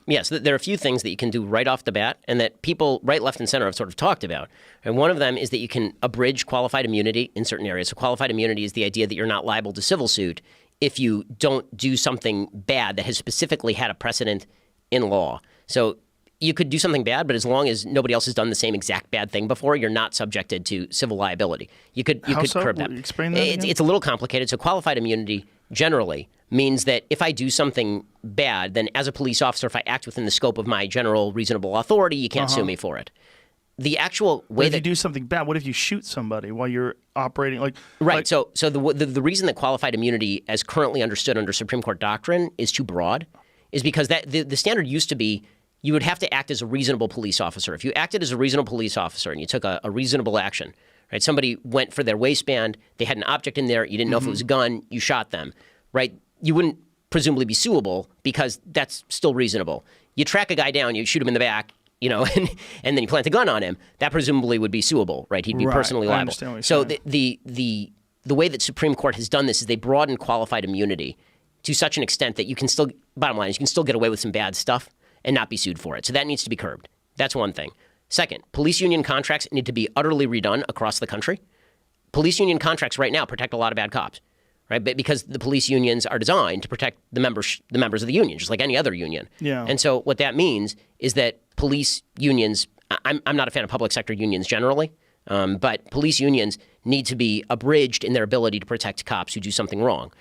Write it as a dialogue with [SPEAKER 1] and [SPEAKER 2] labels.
[SPEAKER 1] Yes, there are a few things that you can do right off the bat and that people right, left, and center have sort of talked about. And one of them is that you can abridge qualified immunity in certain areas. So qualified immunity is the idea that you're not liable to civil suit if you don't do something bad that has specifically had a precedent in law. So you could do something bad, but as long as nobody else has done the same exact bad thing before, you're not subjected to civil liability. You could curb that.
[SPEAKER 2] Explain that again?
[SPEAKER 1] It's a little complicated. So qualified immunity generally means that if I do something bad, then as a police officer, if I act within the scope of my general reasonable authority, you can't sue me for it. The actual way
[SPEAKER 2] if you do something bad, what if you shoot somebody while you're operating? Right.
[SPEAKER 1] So the reason that qualified immunity, as currently understood under Supreme Court doctrine, is too broad, is because that the standard used to be you would have to act as a reasonable police officer. If you acted as a reasonable police officer and you took a reasonable action, right? Somebody went for their waistband, they had an object in there, you didn't know if it was a gun, you shot them, right? You wouldn't presumably be suable because that's still reasonable. You track a guy down, you shoot him in the back, and then you plant a gun on him, that presumably would be suable, right? He'd be personally liable.
[SPEAKER 2] I understand what you're
[SPEAKER 1] so
[SPEAKER 2] saying.
[SPEAKER 1] the way that Supreme Court has done this is they broaden qualified immunity to such an extent that you can still, bottom line is you can still get away with some bad stuff and not be sued for it. So that needs to be curbed. That's one thing. Second, police union contracts need to be utterly redone across the country. Police union contracts right now protect a lot of bad cops, right? But because the police unions are designed to protect the members of the union, just like any other union.
[SPEAKER 2] Yeah.
[SPEAKER 1] And so what that means is that police unions, I'm not a fan of public sector unions generally, but police unions need to be abridged in their ability to protect cops who do something wrong.